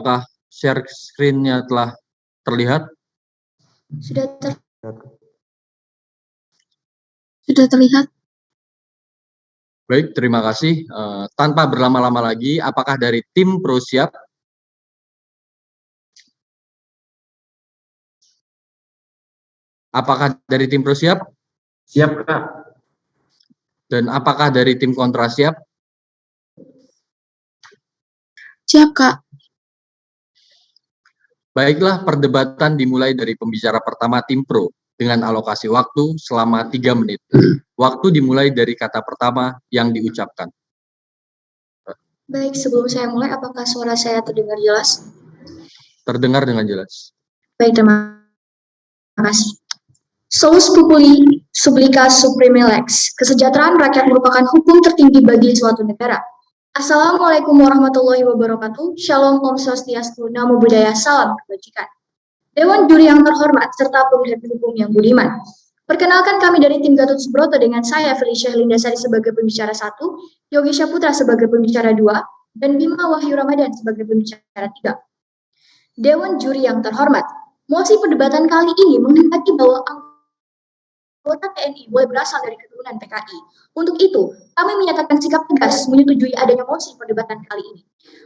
Apakah share screen-nya telah terlihat? Sudah terlihat. Baik, terima kasih. Tanpa berlama-lama lagi, apakah dari tim Pro siap? Apakah dari tim Pro siap? Siap, Kak. Dan apakah dari tim Kontra siap? Siap, Kak. Baiklah, perdebatan dimulai dari pembicara pertama tim Pro dengan alokasi waktu selama 3 menit. Waktu dimulai dari kata pertama yang diucapkan. Baik, sebelum saya mulai, apakah suara saya terdengar jelas? Terdengar dengan jelas. Baik, terima kasih. Solus populi supplica supreme lex. Kesejahteraan rakyat merupakan hukum tertinggi bagi suatu negara. Assalamualaikum warahmatullahi wabarakatuh. Shalom, Om Swastiastu, Namo Buddhaya, salam kebajikan. Dewan juri yang terhormat serta pemilihan hukum yang budiman. Perkenalkan kami dari tim Gatot Subroto dengan saya Felicia Lindasari sebagai pembicara 1, Yogi Syaputra sebagai pembicara 2, dan Bima Wahyu Ramadan sebagai pembicara 3. Dewan juri yang terhormat, mosi perdebatan kali ini menghendaki bahwa anggota TNI boleh berasal dari keturunan PKI. Untuk itu, kami menyatakan sikap tegas menyetujui adanya mosi perdebatan kali ini.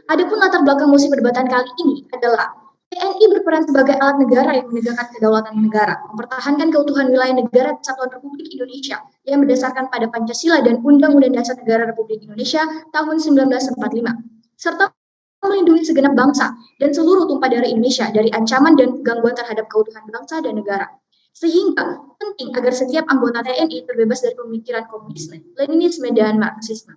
Adapun latar belakang mosi perdebatan kali ini adalah TNI berperan sebagai alat negara yang menegakkan kedaulatan negara, mempertahankan keutuhan wilayah negara Kesatuan Republik Indonesia yang berdasarkan pada Pancasila dan Undang-Undang Dasar Negara Republik Indonesia tahun 1945, serta melindungi segenap bangsa dan seluruh tumpah darah Indonesia dari ancaman dan gangguan terhadap keutuhan bangsa dan negara. Sehingga penting agar setiap anggota TNI terbebas dari pemikiran komunisme, Leninisme, dan Marxisme.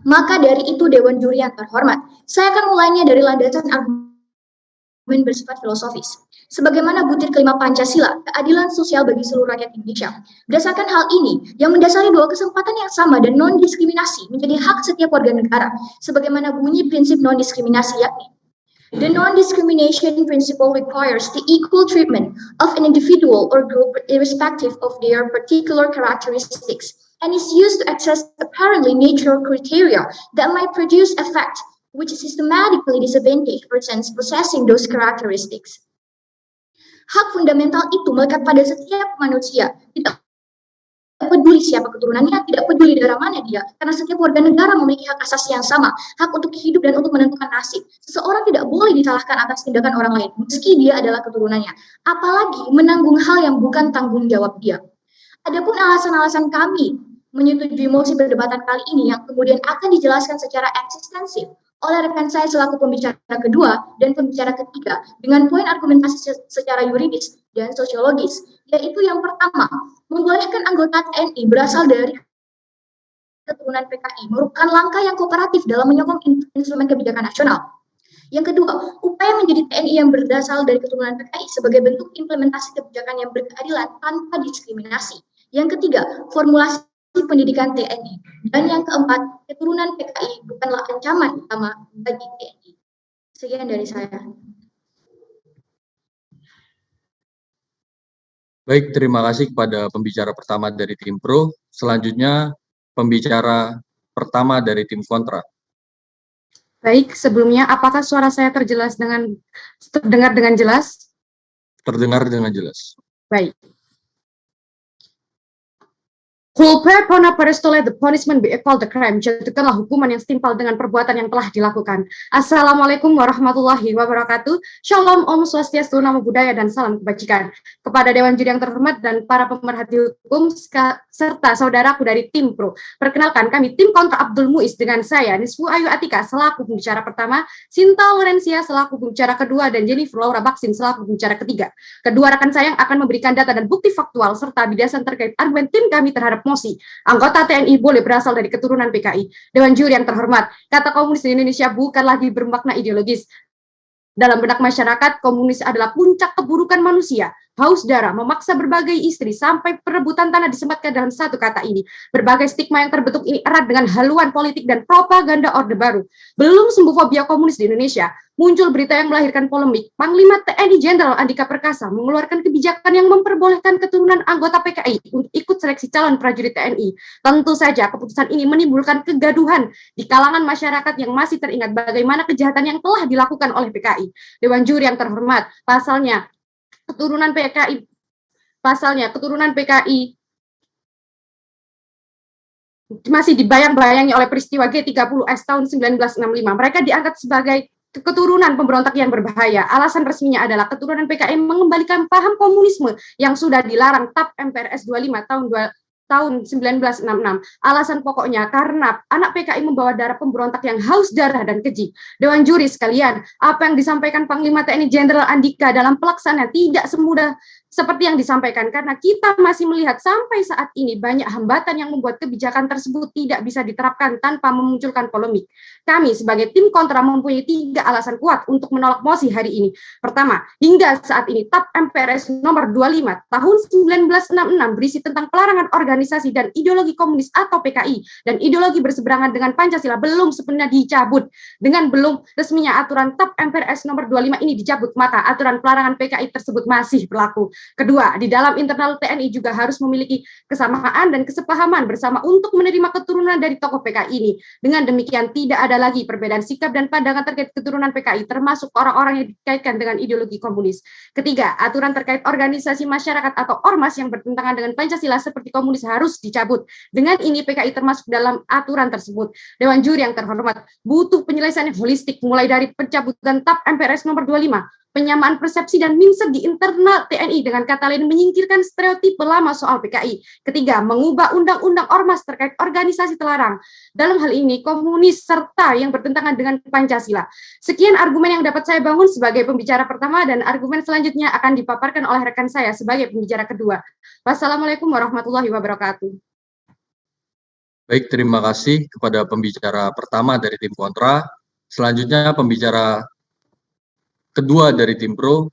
Maka dari itu Dewan Juri yang terhormat, saya akan mulainya dari landasan argumen bersifat filosofis. Sebagaimana butir kelima Pancasila, keadilan sosial bagi seluruh rakyat Indonesia. Berdasarkan hal ini, yang mendasari bahwa kesempatan yang sama dan non-diskriminasi menjadi hak setiap warga negara, sebagaimana bunyi prinsip non-diskriminasi yakni the non-discrimination principle requires the equal treatment of an individual or group irrespective of their particular characteristics and is used to access apparently natural criteria that might produce effect which systematically disadvantage persons possessing those characteristics. Hak fundamental itu melekat pada setiap manusia, tidak peduli siapa keturunannya, tidak peduli dari mana dia, karena setiap warga negara memiliki hak asasi yang sama, hak untuk hidup dan untuk menentukan nasib. Seseorang tidak boleh disalahkan atas tindakan orang lain, meski dia adalah keturunannya, apalagi menanggung hal yang bukan tanggung jawab dia. Adapun alasan-alasan kami menyetujui mosi perdebatan kali ini yang kemudian akan dijelaskan secara ekstensif oleh rekan saya selaku pembicara kedua dan pembicara ketiga dengan poin argumentasi secara yuridis dan sosiologis, yaitu yang pertama, membolehkan anggota TNI berasal dari keturunan PKI merupakan langkah yang kooperatif dalam menyokong instrumen kebijakan nasional. Yang kedua, upaya menjadi TNI yang berasal dari keturunan PKI sebagai bentuk implementasi kebijakan yang berkeadilan tanpa diskriminasi. Yang ketiga, formulasi pendidikan TNI. Dan yang keempat, keturunan PKI bukanlah ancaman utama bagi TNI. Sekian dari saya. Baik, terima kasih kepada pembicara pertama dari tim Pro. Selanjutnya, pembicara pertama dari tim Kontra. Baik, sebelumnya apakah suara saya terdengar dengan jelas? Terdengar dengan jelas. Baik. Culpa pona perestole the punishment be equal the crime. Jatuhkanlah hukuman yang setimpal dengan perbuatan yang telah dilakukan. Assalamualaikum warahmatullahi wabarakatuh. Shalom, Om Swastiastu, Namo Buddhaya, dan salam kebajikan. Kepada Dewan Juri yang terhormat dan para pemerhati hukum serta saudaraku dari tim Pro. Perkenalkan kami tim Kontra Abdul Muiz dengan saya Nisfu Ayu Atika selaku pembicara pertama, Sinta Lorencia selaku pembicara kedua, dan Jennifer Laura Baksin selaku pembicara ketiga. Kedua rekan saya yang akan memberikan data dan bukti faktual serta bidasan terkait argumen tim kami terhadap mosi anggota TNI boleh berasal dari keturunan PKI. Dewan Juri yang terhormat, kata komunis di Indonesia bukan lagi bermakna ideologis. Dalam benak masyarakat, komunis adalah puncak keburukan manusia. Haus darah, memaksa berbagai istri, sampai perebutan tanah disematkan dalam satu kata ini. Berbagai stigma yang terbentuk ini erat dengan haluan politik dan propaganda Orde Baru. Belum sembuh fobia komunis di Indonesia. muncul berita yang melahirkan polemik. Panglima TNI Jenderal Andika Perkasa mengeluarkan kebijakan yang memperbolehkan keturunan anggota PKI untuk ikut seleksi calon prajurit TNI. Tentu saja keputusan ini menimbulkan kegaduhan di kalangan masyarakat yang masih teringat bagaimana kejahatan yang telah dilakukan oleh PKI. Dewan Juri yang terhormat, pasalnya keturunan PKI masih dibayang-bayangi oleh peristiwa G30S tahun 1965. Mereka diangkat sebagai keturunan pemberontak yang berbahaya. Alasan resminya adalah keturunan PKI mengembalikan paham komunisme yang sudah dilarang TAP MPRS 25 tahun 1966. Alasan pokoknya karena anak PKI membawa darah pemberontak yang haus darah dan keji. Dewan Juri sekalian, apa yang disampaikan Panglima TNI Jenderal Andika dalam pelaksanaan tidak semudah seperti yang disampaikan, karena kita masih melihat sampai saat ini banyak hambatan yang membuat kebijakan tersebut tidak bisa diterapkan tanpa memunculkan polemik. Kami sebagai tim kontra mempunyai 3 alasan kuat untuk menolak mosi hari ini. Pertama, hingga saat ini TAP MPRS nomor 25 tahun 1966 berisi tentang pelarangan organisasi dan ideologi komunis atau PKI dan ideologi berseberangan dengan Pancasila belum sepenuhnya dicabut. Dengan belum resminya aturan TAP MPRS nomor 25 ini dicabut, maka aturan pelarangan PKI tersebut masih berlaku. Kedua, di dalam internal TNI juga harus memiliki kesamaan dan kesepahaman bersama untuk menerima keturunan dari tokoh PKI ini. Dengan demikian tidak ada lagi perbedaan sikap dan pandangan terkait keturunan PKI, termasuk orang-orang yang dikaitkan dengan ideologi komunis. Ketiga, aturan terkait organisasi masyarakat atau ormas yang bertentangan dengan Pancasila seperti komunis harus dicabut. Dengan ini PKI termasuk dalam aturan tersebut. Dewan Juri yang terhormat, butuh penyelesaian holistik mulai dari pencabutan TAP MPRS nomor 25, penyamaan persepsi dan mindset di internal TNI, dengan kata lain menyingkirkan stereotip lama soal PKI. Ketiga, mengubah undang-undang ormas terkait organisasi terlarang. Dalam hal ini, komunis serta yang bertentangan dengan Pancasila. Sekian argumen yang dapat saya bangun sebagai pembicara pertama, dan argumen selanjutnya akan dipaparkan oleh rekan saya sebagai pembicara kedua. Wassalamualaikum warahmatullahi wabarakatuh. Baik, terima kasih kepada pembicara pertama dari tim kontra. Selanjutnya pembicara kedua dari tim pro.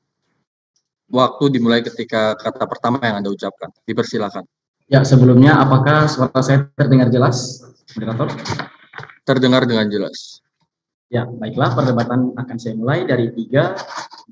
Waktu dimulai ketika kata pertama yang Anda ucapkan. Dipersilakan. Ya, sebelumnya apakah suara saya terdengar jelas, moderator? Terdengar dengan jelas. Ya, baiklah, perdebatan akan saya mulai dari 3,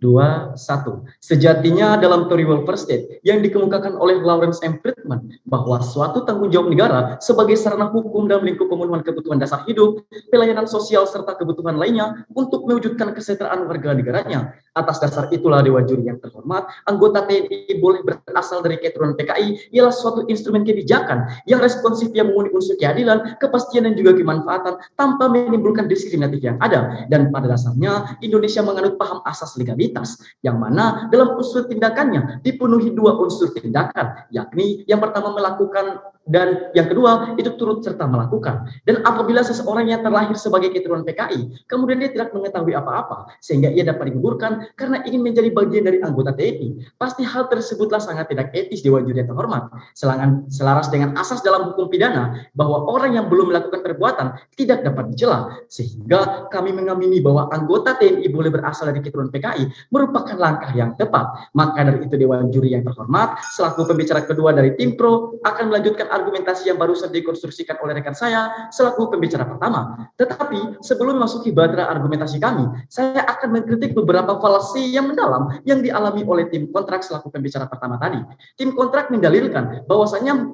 2, 1. Sejatinya dalam teori welfare state yang dikemukakan oleh Lawrence M. Friedman bahwa suatu tanggung jawab negara sebagai sarana hukum dalam lingkup pemenuhan kebutuhan dasar hidup, pelayanan sosial serta kebutuhan lainnya untuk mewujudkan kesejahteraan warga negaranya. Atas dasar itulah Dewan Juri yang terhormat, anggota TNI boleh berasal dari keturunan PKI ialah suatu instrumen kebijakan yang responsif yang memenuhi unsur keadilan, kepastian dan juga kemanfaatan tanpa menimbulkan diskriminatif yang ada. Dan pada dasarnya Indonesia menganut paham asas legalitas yang mana dalam unsur tindakannya dipenuhi 2 unsur tindakan, yakni yang pertama melakukan dan yang kedua itu turut serta melakukan. Dan apabila seseorang yang terlahir sebagai keturunan PKI kemudian dia tidak mengetahui apa-apa sehingga ia dapat digugurkan karena ingin menjadi bagian dari anggota TNI, pasti hal tersebutlah sangat tidak etis. Dewan Juri yang terhormat, selaras dengan asas dalam hukum pidana bahwa orang yang belum melakukan perbuatan tidak dapat dicela, sehingga kami mengamini bahwa anggota TNI boleh berasal dari keturunan PKI merupakan langkah yang tepat. Maka dari itu Dewan Juri yang terhormat, selaku pembicara kedua dari tim pro akan melanjutkan argumentasi yang baru saja dikonstruksikan oleh rekan saya selaku pembicara pertama. Tetapi sebelum memasuki bahtera argumentasi kami, saya akan mengkritik beberapa falasi yang mendalam yang dialami oleh tim kontrak selaku pembicara pertama tadi. Tim kontrak mendalilkan bahwasanya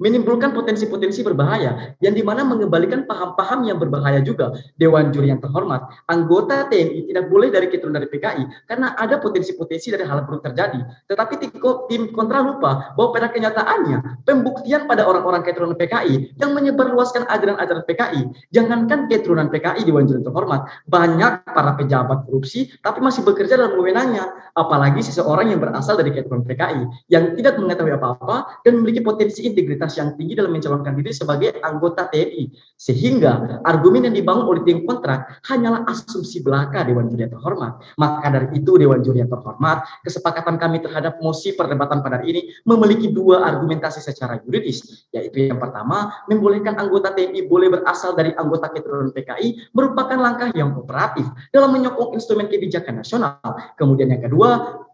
menimbulkan potensi-potensi berbahaya yang dimana mengembalikan paham-paham yang berbahaya juga. Dewan Juri yang terhormat, anggota TNI tidak boleh dari keturunan dari PKI karena ada potensi-potensi dari hal buruk terjadi. Tetapi tim kontra lupa bahwa pada kenyataannya pembuktian pada orang-orang keturunan PKI yang menyebarluaskan ajaran-ajaran PKI, jangankan keturunan PKI, Dewan Juri yang terhormat, banyak para pejabat korupsi tapi masih bekerja dalam wewenangnya, apalagi seseorang yang berasal dari keturunan PKI yang tidak mengetahui apa-apa dan memiliki potensi integritas yang tinggi dalam mencalonkan diri sebagai anggota TNI. Sehingga argumen yang dibangun oleh tim kontrak hanyalah asumsi belaka, Dewan Juri yang terhormat. Maka dari itu Dewan Juri yang terhormat, kesepakatan kami terhadap mosi perdebatan pada hari ini memiliki 2 argumentasi secara yuridis, yaitu yang pertama, membolehkan anggota TNI boleh berasal dari anggota keturunan PKI merupakan langkah yang kooperatif dalam menyokong instrumen kebijakan nasional. Kemudian yang kedua,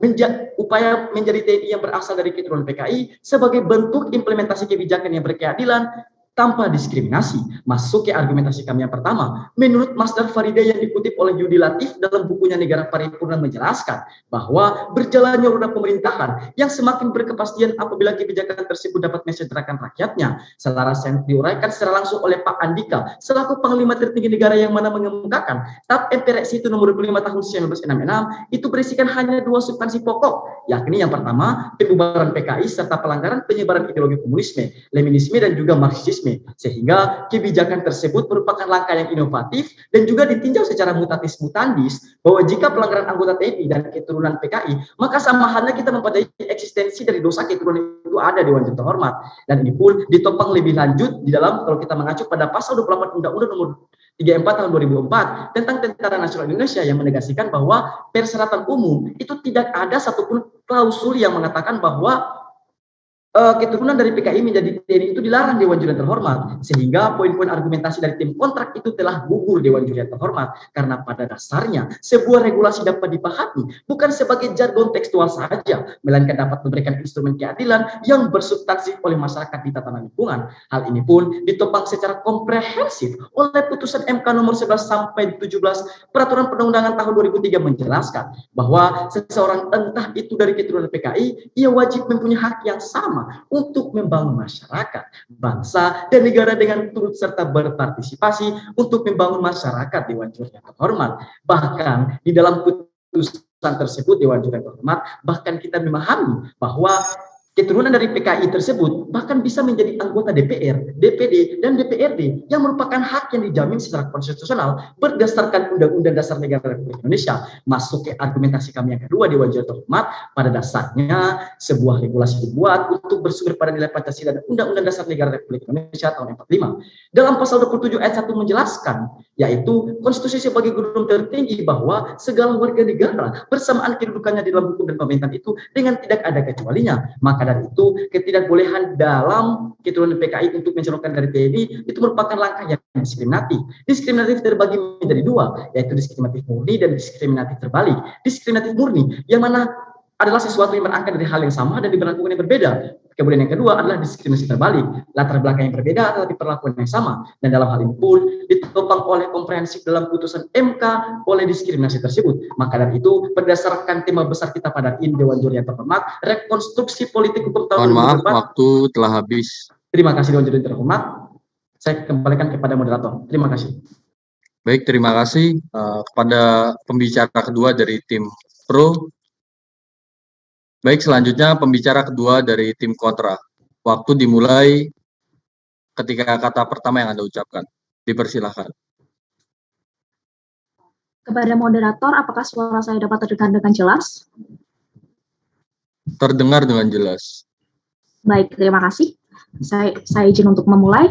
upaya menjadi TNI yang berasal dari keturunan PKI sebagai bentuk implementasi kebijakan yang berkeadilan tanpa diskriminasi. Masuk ke argumentasi kami yang pertama. Menurut Masdar Farida yang dikutip oleh Yudi Latif dalam bukunya Negara Paripurna menjelaskan bahwa berjalannya roda pemerintahan yang semakin berkepastian apabila kebijakan tersebut dapat mensejahterakan rakyatnya. Selaras yang diuraikan secara langsung oleh Pak Andika selaku Panglima Tertinggi Negara yang mana mengemukakan TAP MPRS itu nomor 25 tahun 1966 itu berisikan hanya 2 substansi pokok, yakni yang pertama pembubaran PKI serta pelanggaran penyebaran ideologi komunisme, leninisme dan juga marxisme, sehingga kebijakan tersebut merupakan langkah yang inovatif dan juga ditinjau secara mutatis mutandis bahwa jika pelanggaran anggota TNI dan keturunan PKI, maka sama halnya kita mempercayai eksistensi dari dosa keturunan itu ada Dewan Juri Terhormat. Dan ini pun ditopang lebih lanjut di dalam kalau kita mengacu pada pasal 24 Undang-Undang nomor 34 tahun 2004 tentang Tentara Nasional Indonesia yang menegaskan bahwa persyaratan umum itu tidak ada satupun klausul yang mengatakan bahwa keturunan dari PKI menjadi TNI itu dilarang Dewan Juri Terhormat, sehingga poin-poin argumentasi dari tim kontrak itu telah gugur Dewan Juri Terhormat, karena pada dasarnya sebuah regulasi dapat dipahami bukan sebagai jargon tekstual saja, melainkan dapat memberikan instrumen keadilan yang bersubstansi oleh masyarakat di tatanan lingkungan. Hal ini pun ditopang secara komprehensif oleh putusan MK nomor 11 sampai 17 Peraturan Perundang-undangan tahun 2003 menjelaskan bahwa seseorang entah itu dari keturunan PKI, ia wajib mempunyai hak yang sama untuk membangun masyarakat, bangsa, dan negara dengan turut serta berpartisipasi untuk membangun masyarakat Dewan Juri Terhormat. Bahkan di dalam putusan tersebut Dewan Juri Terhormat, bahkan kita memahami bahwa keturunan dari PKI tersebut bahkan bisa menjadi anggota DPR, DPD, dan DPRD yang merupakan hak yang dijamin secara konstitusional berdasarkan Undang-Undang Dasar Negara Republik Indonesia. Masuk ke argumentasi kami yang kedua, Dewan Juri Terhormat, pada dasarnya sebuah regulasi dibuat untuk bersumber pada nilai Pancasila dan Undang-Undang Dasar Negara Republik Indonesia tahun 45. Dalam pasal 27 ayat 1 menjelaskan, yaitu konstitusi sebagai gunung tertinggi bahwa segala warga negara bersamaan kedudukannya di dalam hukum dan pemerintahan itu dengan tidak ada kecualinya. Maka dari itu, ketidakbolehan dalam keturunan PKI untuk mencalonkan dari TNI itu merupakan langkah yang diskriminatif. Diskriminatif terbagi menjadi dua, yaitu diskriminatif murni dan diskriminatif terbalik. Diskriminatif murni yang mana adalah sesuatu yang berangkat dari hal yang sama dan diberlakukan yang berbeda. Kemudian yang kedua adalah diskriminasi terbalik, latar belakang yang berbeda tetapi perlakuan yang sama. Dan dalam hal ini pun ditopang oleh komprehensif dalam putusan MK oleh diskriminasi tersebut. Maka dari itu berdasarkan tema besar kita pada ini Dewan Juri Terhormat, rekonstruksi politik hukum tahun 2004. Mohon maaf, waktu telah habis. Terima kasih Dewan Juri Terhormat. Saya kembalikan kepada moderator. Terima kasih. Baik, terima kasih kepada pembicara kedua dari tim pro. Baik, selanjutnya pembicara kedua dari tim kontra. Waktu dimulai ketika kata pertama yang Anda ucapkan. Dipersilahkan. Kepada moderator, apakah suara saya dapat terdengar dengan jelas? Terdengar dengan jelas. Baik, terima kasih. Saya izin untuk memulai.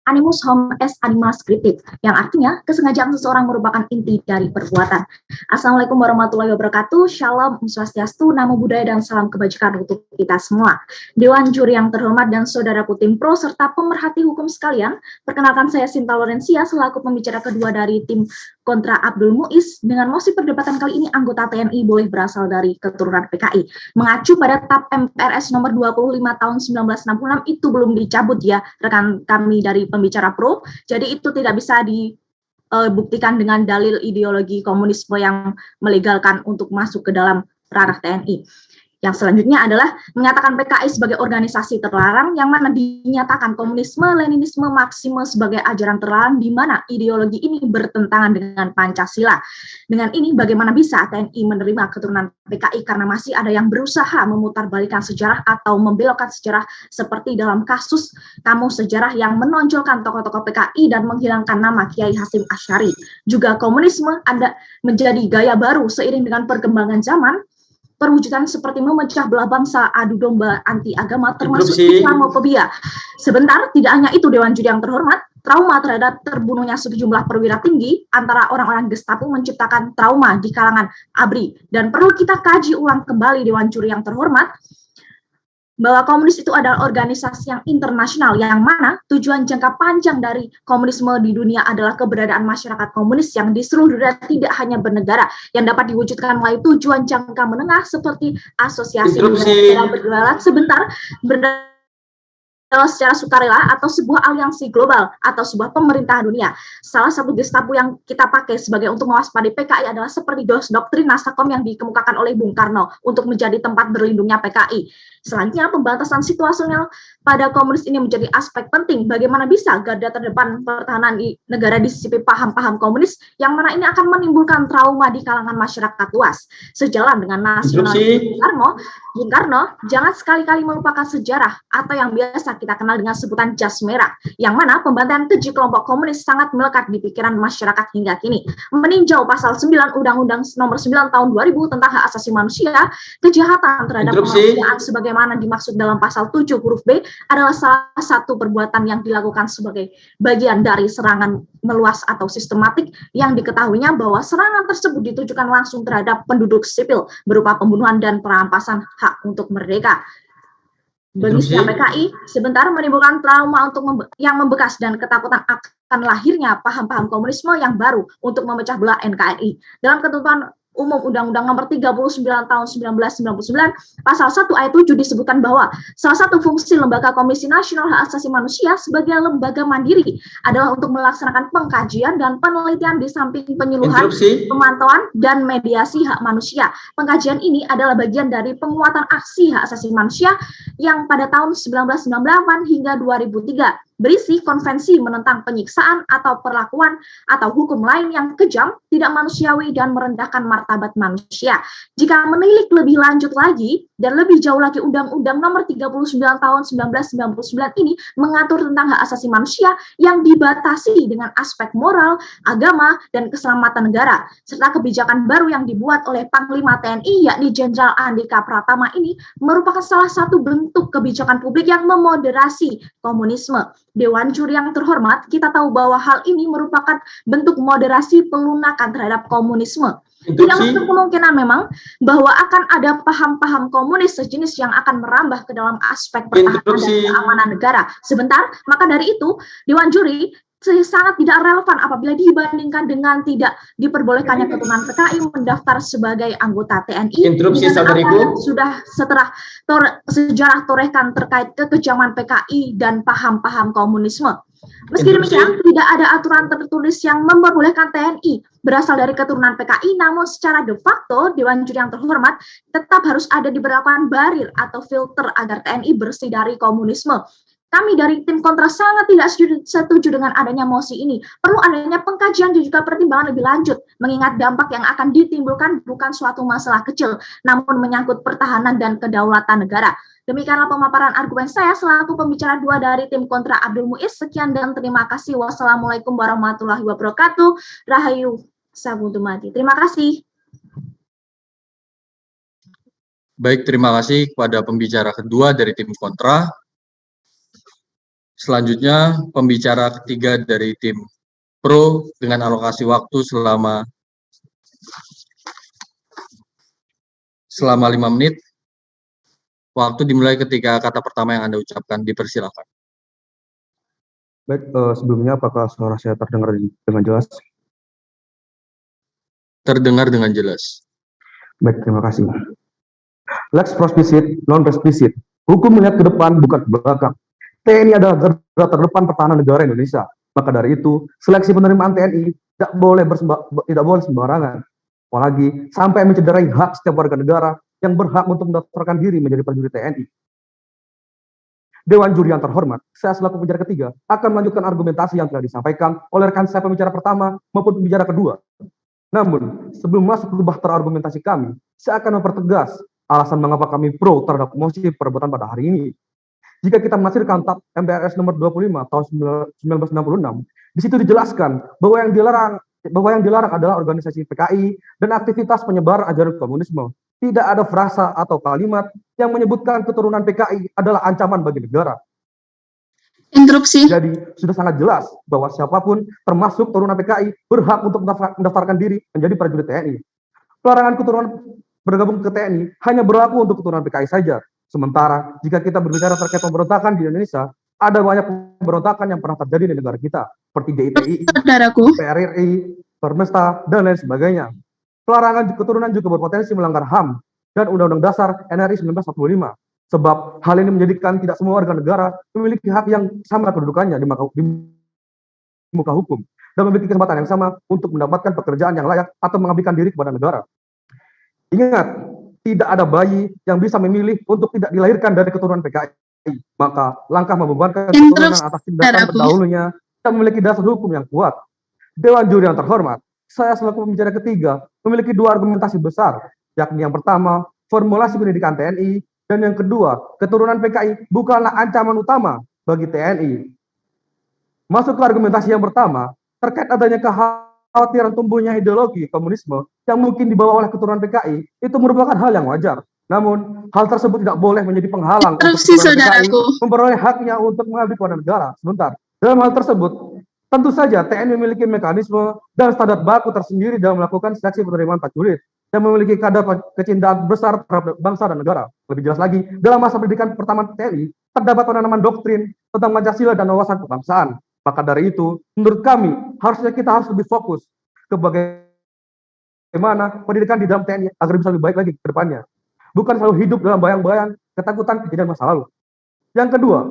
Animus homo est anima scriptit, yang artinya kesengajaan seseorang merupakan inti dari perbuatan. Assalamualaikum warahmatullahi wabarakatuh, Shalom, Om Swastiastu, Namo Buddhaya, dan salam kebajikan untuk kita semua. Dewan Juri yang terhormat dan saudaraku tim pro serta pemerhati hukum sekalian, perkenalkan saya Sinta Lorencia selaku pembicara kedua dari tim kontra Abdul Muiz. Dengan mosi perdebatan kali ini, anggota TNI boleh berasal dari keturunan PKI. Mengacu pada TAP MPRS nomor 25 tahun 1966 itu belum dicabut ya, rekan kami dari pembicara pro, jadi itu tidak bisa dibuktikan dengan dalil ideologi komunisme yang melegalkan untuk masuk ke dalam ranah TNI. Yang selanjutnya adalah menyatakan PKI sebagai organisasi terlarang, yang mana dinyatakan komunisme, leninisme, marxisme sebagai ajaran terlarang, di mana ideologi ini bertentangan dengan Pancasila. Dengan ini, bagaimana bisa TNI menerima keturunan PKI karena masih ada yang berusaha memutarbalikkan sejarah atau membelokkan sejarah seperti dalam kasus Kamus Sejarah yang menonjolkan tokoh-tokoh PKI dan menghilangkan nama Kiai Hasyim Asy'ari. Juga komunisme ada menjadi gaya baru seiring dengan perkembangan zaman. Perwujudan seperti memecah belah bangsa, adu domba anti agama, termasuk Islamofobia. Sebentar, tidak hanya itu Dewan Juri yang terhormat, trauma terhadap terbunuhnya sejumlah perwira tinggi antara orang-orang Gestapo menciptakan trauma di kalangan ABRI. Dan perlu kita kaji ulang kembali Dewan Juri yang terhormat, bahwa komunis itu adalah organisasi yang internasional, yang mana tujuan jangka panjang dari komunisme di dunia adalah keberadaan masyarakat komunis yang di seluruh dunia tidak hanya bernegara, yang dapat diwujudkan melalui tujuan jangka menengah seperti asosiasi negara berdaulat. Sebentar, secara sukarela atau sebuah aliansi global atau sebuah pemerintah dunia. Salah satu gestapo yang kita pakai sebagai untuk mewaspadai PKI adalah seperti doktrin Nasakom yang dikemukakan oleh Bung Karno untuk menjadi tempat berlindungnya PKI. Selanjutnya, pemberantasan situasional pada komunis ini menjadi aspek penting. Bagaimana bisa garda terdepan pertahanan di negara disisipi paham-paham komunis yang mana ini akan menimbulkan trauma di kalangan masyarakat luas. Sejalan dengan nasionalisme Bung Karno, jangan sekali-kali melupakan sejarah atau yang biasa kita kenal dengan sebutan jas merah, yang mana pembantaian keji kelompok komunis sangat melekat di pikiran masyarakat hingga kini. Meninjau pasal 9 Undang-Undang Nomor 9 Tahun 2000 tentang hak asasi manusia, kejahatan terhadap kemanusiaan sebagaimana dimaksud dalam pasal 7 huruf B adalah salah satu perbuatan yang dilakukan sebagai bagian dari serangan meluas atau sistematik yang diketahuinya bahwa serangan tersebut ditujukan langsung terhadap penduduk sipil berupa pembunuhan dan perampasan hak untuk merdeka. Bagi PKI, sebentar menimbulkan trauma yang membekas dan ketakutan akan lahirnya paham-paham komunisme yang baru untuk memecah belah NKRI. Dalam ketentuan Umum Undang-Undang Nomor 39 Tahun 1999, Pasal 1 Ayat 7 disebutkan bahwa salah satu fungsi Lembaga Komisi Nasional Hak Asasi Manusia sebagai lembaga mandiri adalah untuk melaksanakan pengkajian dan penelitian di samping penyuluhan, pemantauan, dan mediasi hak manusia. Pengkajian ini adalah bagian dari penguatan aksi hak asasi manusia yang pada tahun 1998 hingga 2003 berisi konvensi menentang penyiksaan atau perlakuan atau hukum lain yang kejam, tidak manusiawi, dan merendahkan martabat manusia. Jika menilik lebih lanjut lagi dan lebih jauh lagi, Undang-Undang Nomor 39 Tahun 1999 ini mengatur tentang hak asasi manusia yang dibatasi dengan aspek moral, agama, dan keselamatan negara, serta kebijakan baru yang dibuat oleh Panglima TNI yakni Jenderal Andika Pratama ini merupakan salah satu bentuk kebijakan publik yang memoderasi komunisme. Dewan Juri yang terhormat, kita tahu bahwa hal ini merupakan bentuk moderasi pelunakan terhadap komunisme. Tidak menutup kemungkinan memang bahwa akan ada paham-paham komunis sejenis yang akan merambah ke dalam aspek pertahanan dan keamanan negara. Sebentar, maka dari itu Dewan Juri sangat tidak relevan apabila dibandingkan dengan tidak diperbolehkannya keturunan PKI mendaftar sebagai anggota TNI. Sudah setelah sejarah torehkan terkait kekejaman PKI dan paham-paham komunisme. Meski demikian, tidak ada aturan tertulis yang memperbolehkan TNI berasal dari keturunan PKI, namun secara de facto Dewan Juri yang terhormat tetap harus ada diberlakukan barir atau filter agar TNI bersih dari komunisme. Kami dari tim kontra sangat tidak setuju dengan adanya mosi ini. Perlu adanya pengkajian dan juga pertimbangan lebih lanjut, mengingat dampak yang akan ditimbulkan bukan suatu masalah kecil, namun menyangkut pertahanan dan kedaulatan negara. Demikianlah pemaparan argumen saya selaku pembicara 2 dari tim kontra Abdul Muiz. Sekian dan terima kasih. Wassalamualaikum warahmatullahi wabarakatuh. Rahayu Sabutumati. Terima kasih. Baik, terima kasih kepada pembicara kedua dari tim kontra. Selanjutnya, pembicara ketiga dari tim pro dengan alokasi waktu selama 5 menit. Waktu dimulai ketika kata pertama yang Anda ucapkan. Dipersilakan. Baik, sebelumnya apakah suara saya terdengar dengan jelas? Terdengar dengan jelas. Baik, terima kasih. Lex prospicit, non prospicit. Hukum melihat ke depan, bukan ke belakang. TNI adalah garda terdepan pertahanan negara Indonesia. Maka dari itu, seleksi penerimaan TNI tidak boleh sembarangan. Apalagi sampai mencederai hak setiap warga negara yang berhak untuk mendaftarkan diri menjadi prajurit TNI. Dewan Juri yang terhormat, saya selaku pembicara ketiga akan melanjutkan argumentasi yang telah disampaikan oleh rekan saya pembicara pertama maupun pembicara kedua. Namun, sebelum masuk ke bahtera argumentasi kami, saya akan mempertegas alasan mengapa kami pro terhadap mosi perbuatan pada hari ini. Jika kita menafsirkan TAP MPRS nomor 25 tahun 1966, di situ dijelaskan bahwa yang dilarang adalah organisasi PKI dan aktivitas penyebaran ajaran komunisme. Tidak ada frasa atau kalimat yang menyebutkan keturunan PKI adalah ancaman bagi negara. Interupsi. Jadi sudah sangat jelas bahwa siapapun termasuk keturunan PKI berhak untuk mendaftarkan diri menjadi prajurit TNI. Pelarangan keturunan bergabung ke TNI hanya berlaku untuk keturunan PKI saja. Sementara jika kita berbicara terkait pemberontakan di Indonesia, ada banyak pemberontakan yang pernah terjadi di negara kita, seperti DITI, PRRI, Permesta, dan lain sebagainya. Pelarangan keturunan juga berpotensi melanggar HAM dan Undang-Undang Dasar NRI 1945. Sebab hal ini menjadikan tidak semua warga negara memiliki hak yang sama kedudukannya di muka hukum dan memiliki kesempatan yang sama untuk mendapatkan pekerjaan yang layak atau mengabdikan diri kepada negara. Ingat, tidak ada bayi yang bisa memilih untuk tidak dilahirkan dari keturunan PKI. Maka langkah membebankan keturunan atas tindakan terdahulunya dan memiliki dasar hukum yang kuat. Dewan juri yang terhormat, saya selaku pembicara ketiga memiliki dua argumentasi besar, yakni yang pertama, formulasi pendidikan TNI, dan yang kedua, keturunan PKI bukanlah ancaman utama bagi TNI. Masuk ke argumentasi yang pertama, terkait adanya kekhawatiran tumbuhnya ideologi komunisme yang mungkin dibawa oleh keturunan PKI, itu merupakan hal yang wajar. Namun, hal tersebut tidak boleh menjadi penghalang untuk keturunan PKI memperoleh haknya untuk mengabdi kepada negara. Sebentar, dalam hal tersebut, tentu saja TNI memiliki mekanisme dan standar baku tersendiri dalam melakukan seleksi penerimaan prajurit yang memiliki kadar kecintaan besar terhadap bangsa dan negara. Lebih jelas lagi, dalam masa pendidikan pertama TNI, terdapat penanaman doktrin tentang Pancasila dan wawasan kebangsaan. Maka dari itu, menurut kami, harusnya kita harus lebih fokus ke bagaimana pendidikan di dalam TNI agar bisa lebih baik lagi ke depannya. Bukan selalu hidup dalam bayang-bayang ketakutan kejadian masa lalu. Yang kedua,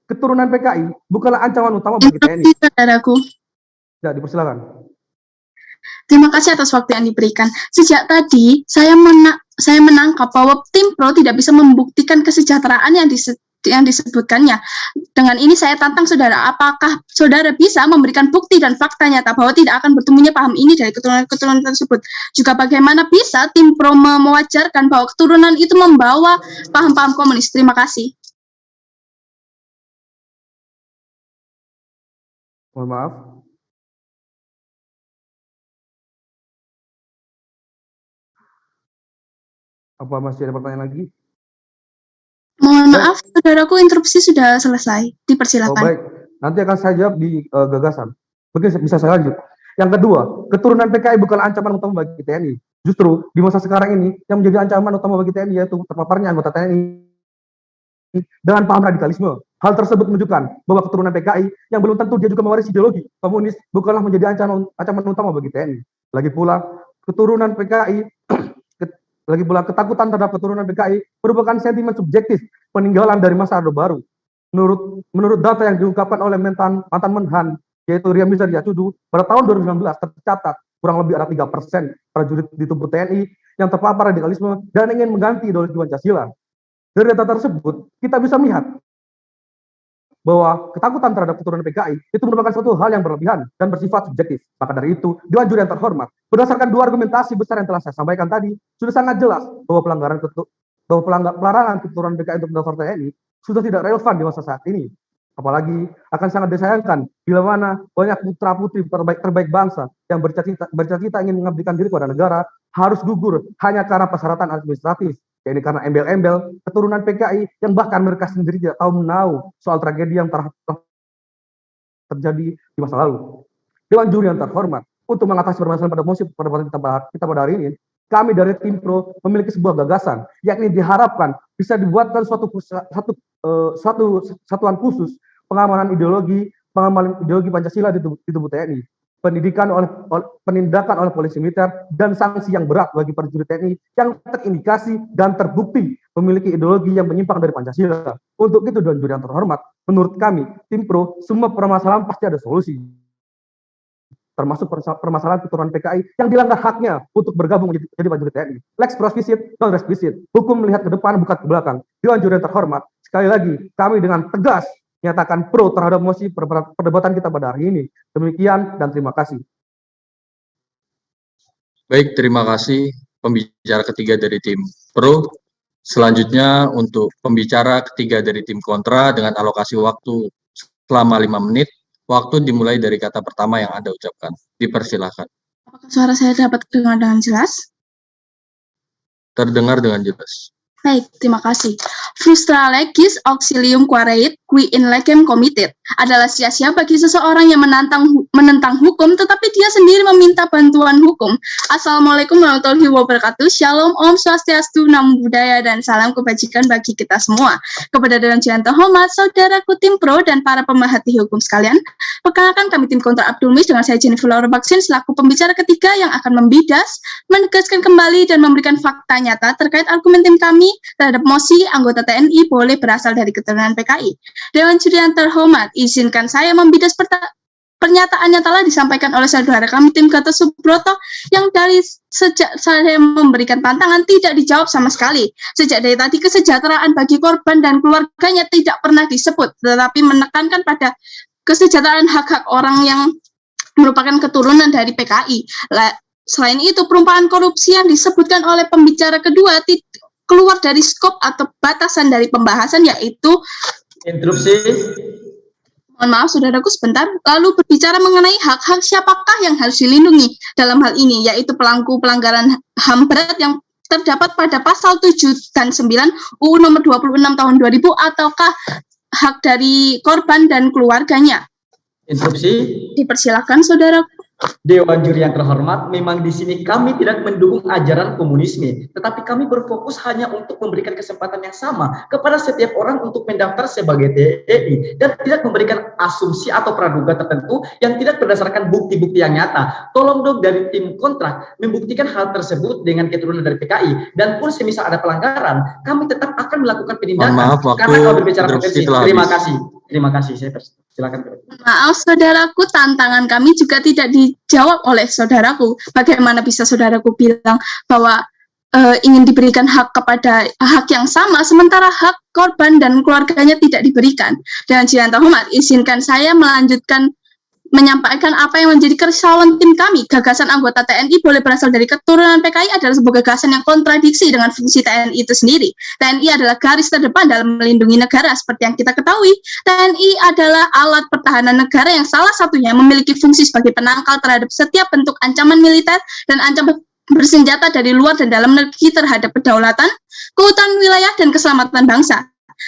keturunan PKI bukanlah ancaman utama bagi TNI. Saudaraku. Ya, dipersilakan. Terima kasih atas waktu yang diberikan. Sejak tadi, saya menangkap bahwa tim pro tidak bisa membuktikan kesejahteraan yang disebutkannya. Dengan ini saya tantang saudara, apakah saudara bisa memberikan bukti dan fakta nyata bahwa tidak akan bertemunya paham ini dari keturunan tersebut? Juga bagaimana bisa tim pro mewajarkan bahwa keturunan itu membawa paham-paham komunis? Terima kasih. Mohon maaf. Apa masih ada pertanyaan lagi? Mohon maaf, saudaraku, interupsi sudah selesai. Dipersilakan. Oh, baik. Nanti akan saya jawab di gagasan. Mungkin bisa saya lanjut. Yang kedua, keturunan PKI bukanlah ancaman utama bagi TNI. Justru di masa sekarang ini yang menjadi ancaman utama bagi TNI yaitu terpaparnya anggota TNI dengan paham radikalisme. Hal tersebut menunjukkan bahwa keturunan PKI yang belum tentu dia juga mewarisi ideologi komunis bukanlah menjadi ancaman utama bagi TNI. Lagi pula ketakutan terhadap keturunan PKI merupakan sentimen subjektif peninggalan dari masa Orde Baru. Menurut data yang diungkapkan oleh mantan Menhan, yaitu Ria Mizar Yacudu, pada tahun 2019 tercatat kurang lebih ada 3% prajurit di tubuh TNI yang terpapar radikalisme dan ingin mengganti ideologi Pancasila. Dari data tersebut, kita bisa melihat bahwa ketakutan terhadap keturunan PKI itu merupakan suatu hal yang berlebihan dan bersifat subjektif. Maka dari itu, Dewan Juri yang terhormat, berdasarkan dua argumentasi besar yang telah saya sampaikan tadi, sudah sangat jelas bahwa pelarangan keturunan PKI untuk mendaftar TNI sudah tidak relevan di masa saat ini. Apalagi akan sangat disayangkan bila mana banyak putra-putri terbaik bangsa yang bercita-cita ingin mengabdikan diri kepada negara harus gugur hanya karena persyaratan administratif. Ya, ini karena embel-embel keturunan PKI yang bahkan mereka sendiri tidak tahu menahu soal tragedi yang telah terjadi di masa lalu. Dewan Juri yang terhormat, untuk mengatasi permasalahan pada mosi perdebatan kita pada hari ini, kami dari tim pro memiliki sebuah gagasan, yakni diharapkan bisa dibuatkan suatu satuan khusus pengamalan ideologi Pancasila di tubuh TNI. Penindakan oleh polisi militer dan sanksi yang berat bagi prajurit TNI yang terindikasi dan terbukti memiliki ideologi yang menyimpang dari Pancasila. Untuk itu, Dewan Juri yang terhormat, menurut kami, tim pro, semua permasalahan pasti ada solusi. Termasuk permasalahan keturunan PKI yang dilanggar haknya untuk bergabung menjadi prajurit TNI. Lex prospicit, non res visit. Hukum melihat ke depan, bukan ke belakang. Dewan Juri yang terhormat, sekali lagi, kami dengan tegas nyatakan pro terhadap mosi perdebatan kita pada hari ini. Demikian dan terima kasih. Baik, terima kasih pembicara ketiga dari tim pro. Selanjutnya untuk pembicara ketiga dari tim kontra dengan alokasi waktu selama 5 menit. Waktu dimulai dari kata pertama yang Anda ucapkan. Dipersilahkan. Apakah suara saya dapat terdengar dengan jelas? Terdengar dengan jelas. Baik, terima kasih. Frustra legis auxilium quaereit qui in legem committed adalah sia-sia bagi seseorang yang menentang hukum tetapi dia sendiri meminta bantuan hukum. Assalamualaikum warahmatullahi wabarakatuh. Shalom, Om Swastiastu, Namo Buddhaya, dan salam kebajikan bagi kita semua. Kepada Dewan Juri yang terhormat, saudaraku tim pro dan para pemerhati hukum sekalian, perkenalkan kami tim kontra Abdul Muiz dengan saya Jennifer Laura Baksin selaku pembicara ketiga yang akan membidas, menegaskan kembali dan memberikan fakta nyata terkait argumen tim kami terhadap mosi anggota anggota TNI boleh berasal dari keturunan PKI. Dewan juri yang terhormat, izinkan saya membidas pernyataan yang telah disampaikan oleh saudara kami Tim Gatot Subroto yang dari sejak saya memberikan tantangan tidak dijawab sama sekali. Sejak dari tadi kesejahteraan bagi korban dan keluarganya tidak pernah disebut, tetapi menekankan pada kesejahteraan hak-hak orang yang merupakan keturunan dari PKI. Selain itu, perumpamaan korupsi yang disebutkan oleh pembicara kedua keluar dari skop atau batasan dari pembahasan, yaitu Interupsi. mohon maaf saudaraku sebentar, lalu berbicara mengenai hak-hak siapakah yang harus dilindungi dalam hal ini, yaitu pelaku pelanggaran HAM berat yang terdapat pada pasal 7 dan 9 UU nomor 26 tahun 2000 ataukah hak dari korban dan keluarganya. Interupsi. Dipersilakan saudaraku. Dewan juri yang terhormat, memang di sini kami tidak mendukung ajaran komunisme, tetapi kami berfokus hanya untuk memberikan kesempatan yang sama kepada setiap orang untuk mendaftar sebagai TNI dan tidak memberikan asumsi atau praduga tertentu yang tidak berdasarkan bukti-bukti yang nyata. Tolong dong dari tim kontrak membuktikan hal tersebut dengan keturunan dari PKI, dan pun semisal ada pelanggaran, kami tetap akan melakukan penindakan. Maaf, waktu karena kalau berbicara interupsi potensi. telah Terima habis. kasih. Terima kasih. Saya silakan. Maaf saudaraku, tantangan kami juga tidak dijawab oleh saudaraku. Bagaimana bisa saudaraku bilang bahwa ingin diberikan hak kepada hak yang sama, sementara hak korban dan keluarganya tidak diberikan. Dan Jiran terhormat, izinkan saya melanjutkan menyampaikan apa yang menjadi kerisauan tim kami. Gagasan anggota TNI boleh berasal dari keturunan PKI adalah sebuah gagasan yang kontradiksi dengan fungsi TNI itu sendiri. TNI adalah garis terdepan dalam melindungi negara. Seperti yang kita ketahui, TNI adalah alat pertahanan negara yang salah satunya memiliki fungsi sebagai penangkal terhadap setiap bentuk ancaman militer dan ancaman bersenjata dari luar dan dalam negeri terhadap kedaulatan, keutuhan wilayah, dan keselamatan bangsa.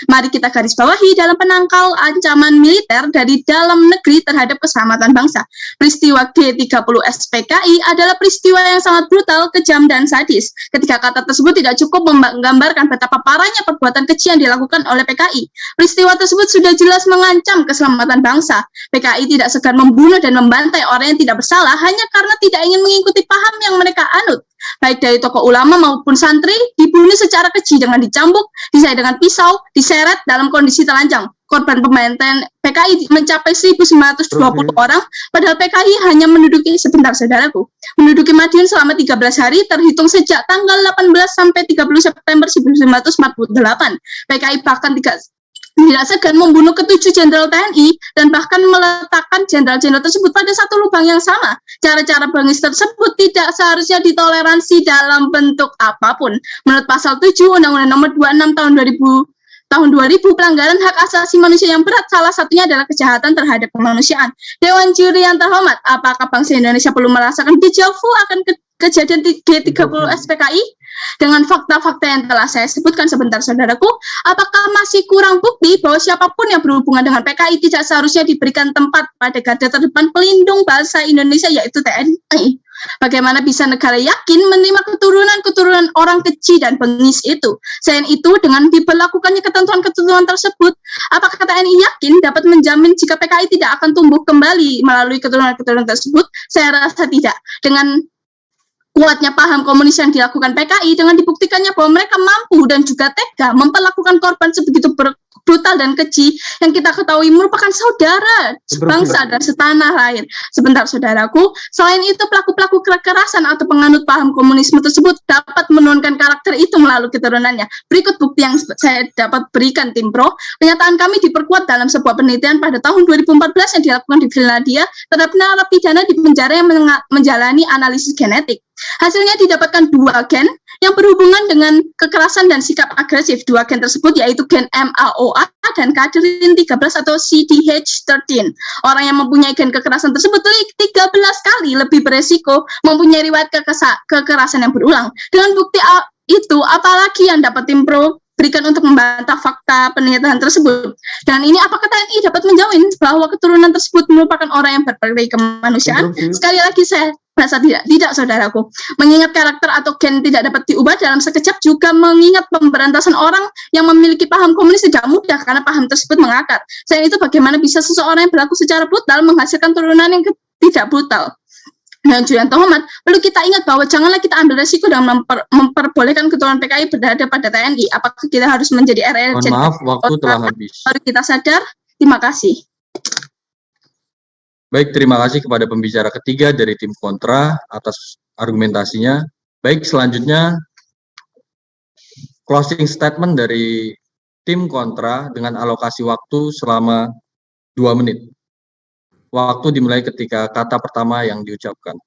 Mari kita garis bawahi dalam penangkal ancaman militer dari dalam negeri terhadap keselamatan bangsa. Peristiwa G30 SPKI adalah peristiwa yang sangat brutal, kejam, dan sadis. Ketika kata tersebut tidak cukup menggambarkan betapa parahnya perbuatan keji yang dilakukan oleh PKI. Peristiwa tersebut sudah jelas mengancam keselamatan bangsa. PKI tidak segan membunuh dan membantai orang yang tidak bersalah hanya karena tidak ingin mengikuti paham yang mereka anut. Baik dari tokoh ulama maupun santri dibunuh secara keji dengan dicambuk, disayat dengan pisau, diseret dalam kondisi telanjang. Korban pembantaian PKI mencapai 1.920 orang, padahal PKI hanya menduduki, sebentar saudaraku, menduduki Madiun selama 13 hari terhitung sejak tanggal 18 sampai 30 September 1948. PKI bahkan tidak segan membunuh ke-7 jenderal TNI dan bahkan meletakkan jenderal-jenderal tersebut pada satu lubang yang sama. Cara-cara bengis tersebut tidak seharusnya ditoleransi dalam bentuk apapun. Menurut pasal 7 Undang-Undang Nomor 26 tahun 2000 pelanggaran hak asasi manusia yang berat salah satunya adalah kejahatan terhadap kemanusiaan. Dewan juri yang terhormat, apakah bangsa Indonesia perlu merasakan deja vu akan kejadian G30 SPKI? Dengan fakta-fakta yang telah saya sebutkan sebentar saudaraku, apakah masih kurang bukti bahwa siapapun yang berhubungan dengan PKI tidak seharusnya diberikan tempat pada garda terdepan pelindung bangsa Indonesia, yaitu TNI? Bagaimana bisa negara yakin menerima keturunan orang keji dan bengis itu? Selain itu, dengan diberlakukannya ketentuan-ketentuan tersebut, apakah TNI yakin dapat menjamin jika PKI tidak akan tumbuh kembali melalui keturunan-keturunan tersebut? Saya rasa tidak. Dengan kuatnya paham komunis yang dilakukan PKI, dengan dibuktikannya bahwa mereka mampu dan juga tega memperlakukan korban sebegitu brutal dan keji yang kita ketahui merupakan saudara sebangsa dan setanah air. Sebentar saudaraku, selain itu pelaku-pelaku kekerasan atau penganut paham komunisme tersebut dapat menurunkan karakter itu melalui keturunannya. Berikut bukti yang saya dapat berikan tim pro. Pernyataan kami diperkuat dalam sebuah penelitian pada tahun 2014 yang dilakukan di Finlandia terhadap narapidana di penjara yang menjalani analisis genetik. Hasilnya didapatkan 2 gen yang berhubungan dengan kekerasan dan sikap agresif. 2 gen tersebut yaitu gen MAOA dan Cadherin 13 atau CDH13. Orang yang mempunyai gen kekerasan tersebut 13 kali lebih beresiko mempunyai riwayat kekerasan yang berulang. Dengan bukti itu, apalagi yang dapat tim pro berikan untuk membantah fakta penelitian tersebut? Dan ini apakah TNI dapat menjamin bahwa keturunan tersebut merupakan orang yang berperi kemanusiaan? Sekali lagi saya rasa tidak saudaraku. Mengingat karakter atau gen tidak dapat diubah dalam sekejap, juga mengingat pemberantasan orang yang memiliki paham komunis tidak mudah karena paham tersebut mengakar. Selain itu, bagaimana bisa seseorang yang berlaku secara brutal menghasilkan turunan yang tidak brutal? Dan juri yang terhormat, perlu kita ingat bahwa janganlah kita ambil resiko dan memperbolehkan keturunan PKI berada pada TNI. Apakah kita harus menjadi RRC? Mohon maaf, waktu telah habis. Baru kita sadar. Terima kasih. Baik, terima kasih kepada pembicara ketiga dari tim kontra atas argumentasinya. Baik, selanjutnya closing statement dari tim kontra dengan alokasi waktu selama 2 menit. Waktu dimulai ketika kata pertama yang diucapkan.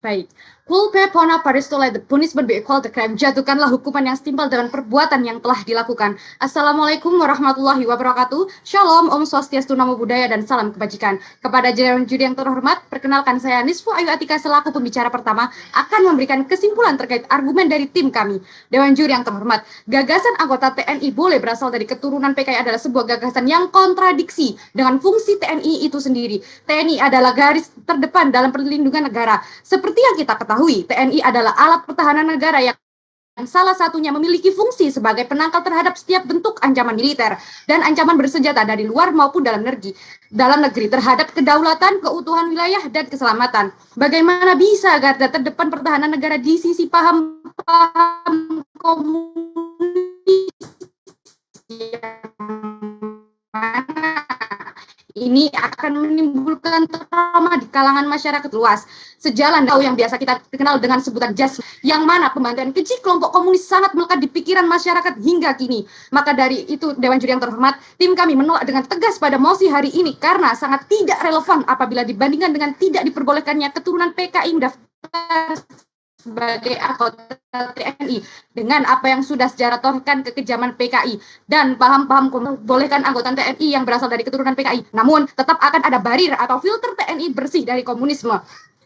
Baik. Culpa bona paristole, the punishment be equal to crime. Jatuhkanlah hukuman yang setimpal dengan perbuatan yang telah dilakukan. Assalamualaikum warahmatullahi wabarakatuh. Shalom, Om Swastiastu, Namo Buddhaya, dan salam kebajikan. Kepada jajaran juri yang terhormat, perkenalkan saya Nisfu Ayu Atika selaku pembicara pertama akan memberikan kesimpulan terkait argumen dari tim kami. Dewan juri yang terhormat, gagasan anggota TNI boleh berasal dari keturunan PKI adalah sebuah gagasan yang kontradiksi dengan fungsi TNI itu sendiri. TNI adalah garis terdepan dalam perlindungan negara. Seperti yang kita ketahui, TNI adalah alat pertahanan negara yang salah satunya memiliki fungsi sebagai penangkal terhadap setiap bentuk ancaman militer dan ancaman bersenjata dari luar maupun dalam negeri terhadap kedaulatan, keutuhan wilayah, dan keselamatan. Bagaimana bisa garda terdepan pertahanan negara di sisi paham-paham komunis ini akan menimbulkan trauma di kalangan masyarakat luas. Sejalan yang biasa kita kenal dengan sebutan JAS, yang mana pembantaian keji kelompok komunis sangat melekat di pikiran masyarakat hingga kini. Maka dari itu, Dewan Juri yang terhormat, tim kami menolak dengan tegas pada mosi hari ini karena sangat tidak relevan apabila dibandingkan dengan tidak diperbolehkannya keturunan PKI mendaftar sebagai anggota TNI dengan apa yang sudah sejarah torkan kekejaman PKI dan paham-paham bolehkan anggota TNI yang berasal dari keturunan PKI, namun tetap akan ada barir atau filter TNI bersih dari komunisme.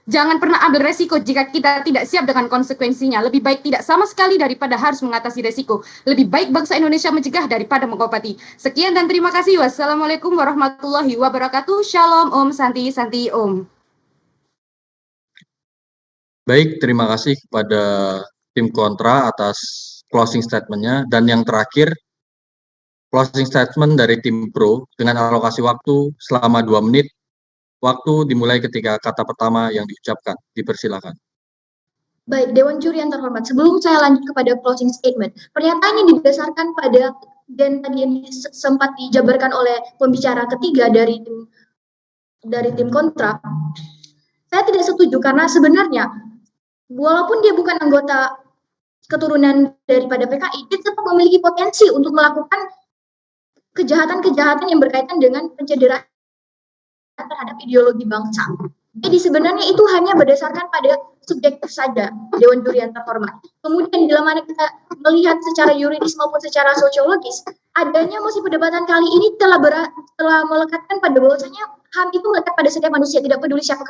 Jangan pernah ambil resiko jika kita tidak siap dengan konsekuensinya. Lebih baik tidak sama sekali daripada harus mengatasi resiko. Lebih baik bangsa Indonesia mencegah daripada mengobati. Sekian dan terima kasih. Wassalamualaikum warahmatullahi wabarakatuh. Shalom, Om, Santi, Santi, Om. Baik, terima kasih kepada tim kontra atas closing statement-nya. Dan yang terakhir, closing statement dari tim pro dengan alokasi waktu selama 2 menit. Waktu dimulai ketika kata pertama yang diucapkan. Dipersilakan. Baik, Dewan Juri yang terhormat, sebelum saya lanjut kepada closing statement, pernyataan yang didasarkan pada dan tadi yang sempat dijabarkan oleh pembicara ketiga dari tim kontra, saya tidak setuju karena sebenarnya walaupun dia bukan anggota keturunan daripada PKI, dia tetap memiliki potensi untuk melakukan kejahatan-kejahatan yang berkaitan dengan pencederaan terhadap ideologi bangsa. Jadi sebenarnya itu hanya berdasarkan pada subjektif saja, Dewan Juri yang terhormat. Kemudian bila mana kita melihat secara yuridis maupun secara sosiologis, adanya mosi perdebatan kali ini telah melekatkan pada bahwasanya HAM itu melekat pada setiap manusia, tidak peduli siapa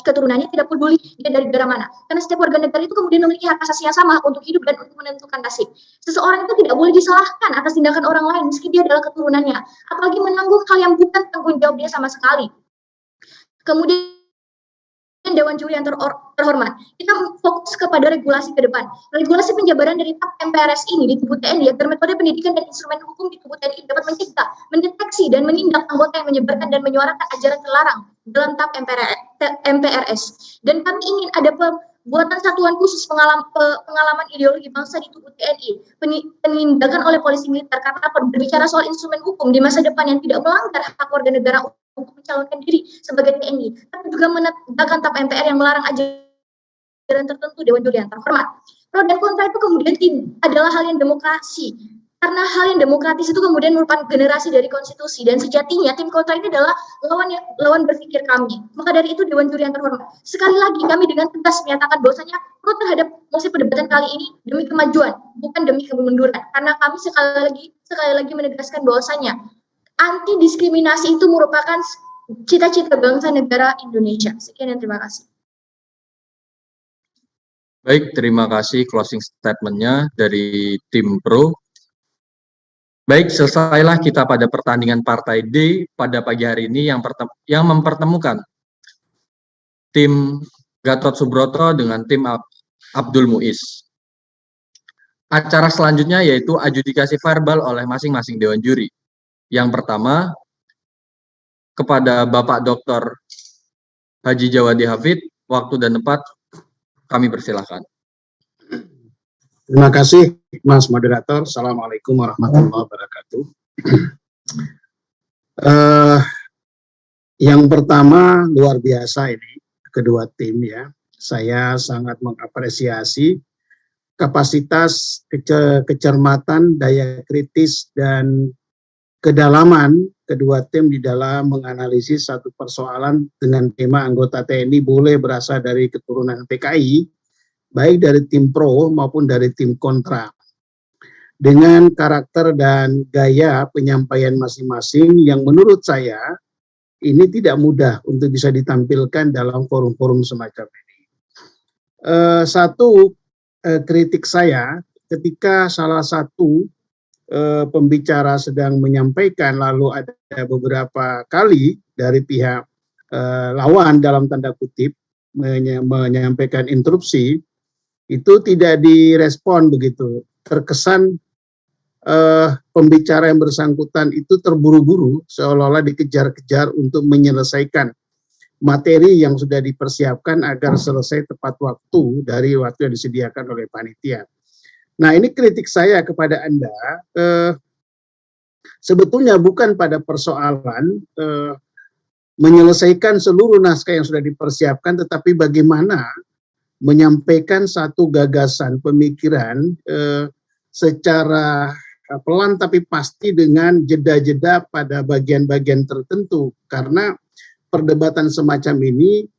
keturunannya, tidak peduli dia dari negara mana. Karena setiap warga negara itu kemudian memiliki hak asasi yang sama untuk hidup dan untuk menentukan nasib. Seseorang itu tidak boleh disalahkan atas tindakan orang lain meski dia adalah keturunannya, apalagi menanggung hal yang bukan tanggung jawab dia sama sekali. Kemudian Dewan Juri yang terhormat, kita fokus kepada regulasi ke depan. Regulasi penjabaran dari TAP MPRS ini di tubuh TNI agar metode pendidikan dan instrumen hukum di tubuh TNI dapat mencegah, mendeteksi, dan menindak anggota yang menyebarkan dan menyuarakan ajaran terlarang dalam TAP MPRS. Dan kami ingin ada pembuatan satuan khusus pengalaman ideologi bangsa di tubuh TNI, penindakan oleh polisi militer karena berbicara soal instrumen hukum di masa depan yang tidak melanggar hak warga negara untuk mencalonkan diri sebagai TNI, tapi juga menegakkan TAP MPR yang melarang ajaran tertentu. Dewan Juri yang terhormat, pro dan kontra itu kemudian adalah hal yang demokrasi, karena hal yang demokratis itu kemudian merupakan generasi dari konstitusi, dan sejatinya tim kontra ini adalah lawan berpikir kami. Maka dari itu, Dewan Juri yang terhormat, sekali lagi kami dengan tegas menyatakan bahwasanya pro terhadap mosi perdebatan kali ini demi kemajuan, bukan demi kemunduran, karena kami sekali lagi menegaskan bahwasanya anti diskriminasi itu merupakan cita-cita bangsa negara Indonesia. Sekian dan terima kasih. Baik, terima kasih closing statement-nya dari tim pro. Baik, selesailah kita pada pertandingan partai D pada pagi hari ini yang mempertemukan tim Gatot Subroto dengan tim Abdul Muiz. Acara selanjutnya yaitu adjudikasi verbal oleh masing-masing Dewan Juri. Yang pertama, kepada Bapak Dr. Haji Jawadi Hafid, Waktu dan tempat kami persilahkan. Terima kasih, Mas Moderator. Assalamualaikum warahmatullahi wabarakatuh. Yang pertama, luar biasa ini, kedua tim ya. Saya sangat mengapresiasi kapasitas, kecermatan, daya kritis, dan kedalaman kedua tim di dalam menganalisis satu persoalan dengan tema anggota TNI boleh berasal dari keturunan PKI, baik dari tim pro maupun dari tim kontra. Dengan karakter dan gaya penyampaian masing-masing yang menurut saya ini tidak mudah untuk bisa ditampilkan dalam forum-forum semacam ini. Satu kritik saya ketika salah satu pembicara sedang menyampaikan lalu ada beberapa kali dari pihak lawan dalam tanda kutip menyampaikan interupsi, itu tidak direspon begitu. Terkesan pembicara yang bersangkutan itu terburu-buru, seolah-olah dikejar-kejar untuk menyelesaikan materi yang sudah dipersiapkan agar selesai tepat waktu dari waktu yang disediakan oleh panitia. Nah, ini kritik saya kepada Anda, sebetulnya bukan pada persoalan menyelesaikan seluruh naskah yang sudah dipersiapkan, tetapi bagaimana menyampaikan satu gagasan pemikiran secara pelan tapi pasti dengan jeda-jeda pada bagian-bagian tertentu, karena perdebatan semacam ini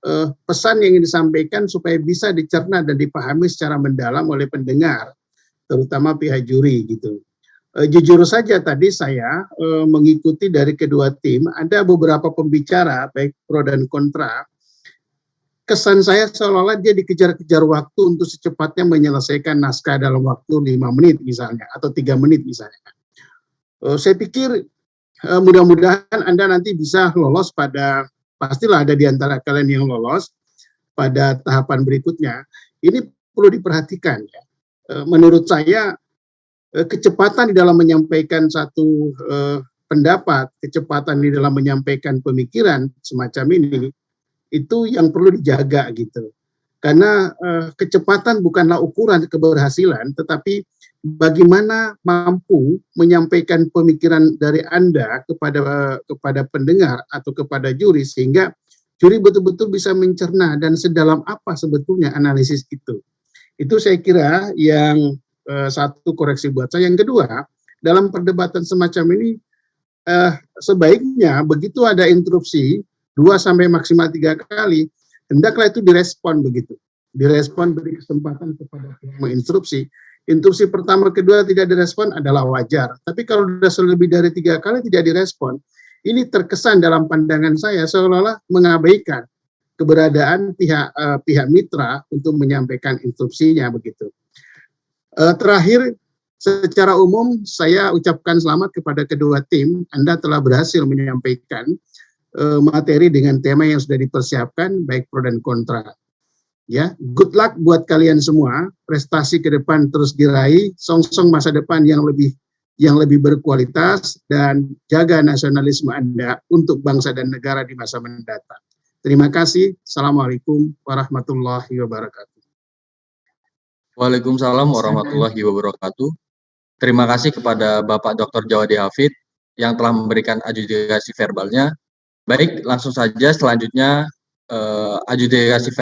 pesan yang ingin disampaikan supaya bisa dicerna dan dipahami secara mendalam oleh pendengar, terutama pihak juri gitu. Jujur saja tadi saya mengikuti dari kedua tim, ada beberapa pembicara baik pro dan kontra. Kesan saya seolah-olah dia dikejar-kejar waktu untuk secepatnya menyelesaikan naskah dalam waktu 5 menit misalnya, atau 3 menit misalnya. Saya pikir mudah-mudahan Anda nanti bisa lolos pada, pastilah ada di antara kalian yang lolos pada tahapan berikutnya. Ini perlu diperhatikan ya. Menurut saya kecepatan di dalam menyampaikan satu pendapat, kecepatan di dalam menyampaikan pemikiran semacam ini, itu yang perlu dijaga gitu. Karena kecepatan bukanlah ukuran keberhasilan, tetapi bagaimana mampu menyampaikan pemikiran dari Anda kepada pendengar atau kepada juri, sehingga juri betul-betul bisa mencerna dan sedalam apa sebetulnya analisis itu. Itu saya kira yang satu koreksi buat saya. Yang kedua, dalam perdebatan semacam ini sebaiknya begitu ada interupsi 2 sampai maksimal 3 kali, hendaklah itu direspon begitu. Direspon, beri kesempatan kepada pihak menginstruksi. Interupsi pertama, kedua tidak direspon adalah wajar. Tapi kalau sudah lebih dari 3 kali tidak direspon, ini terkesan dalam pandangan saya seolah-olah mengabaikan keberadaan pihak mitra untuk menyampaikan instruksinya begitu. Terakhir, secara umum saya ucapkan selamat kepada kedua tim. Anda telah berhasil menyampaikan materi dengan tema yang sudah dipersiapkan baik pro dan kontra. Ya, good luck buat kalian semua. Prestasi ke depan terus diraih, songsong masa depan yang lebih berkualitas, dan jaga nasionalisme Anda untuk bangsa dan negara di masa mendatang. Terima kasih. Assalamualaikum warahmatullahi wabarakatuh. Waalaikumsalam warahmatullahi wabarakatuh. Terima kasih kepada Bapak Dr. Jawadi Hafid yang telah memberikan adjudikasi verbalnya. Baik, langsung saja selanjutnya adjudikasi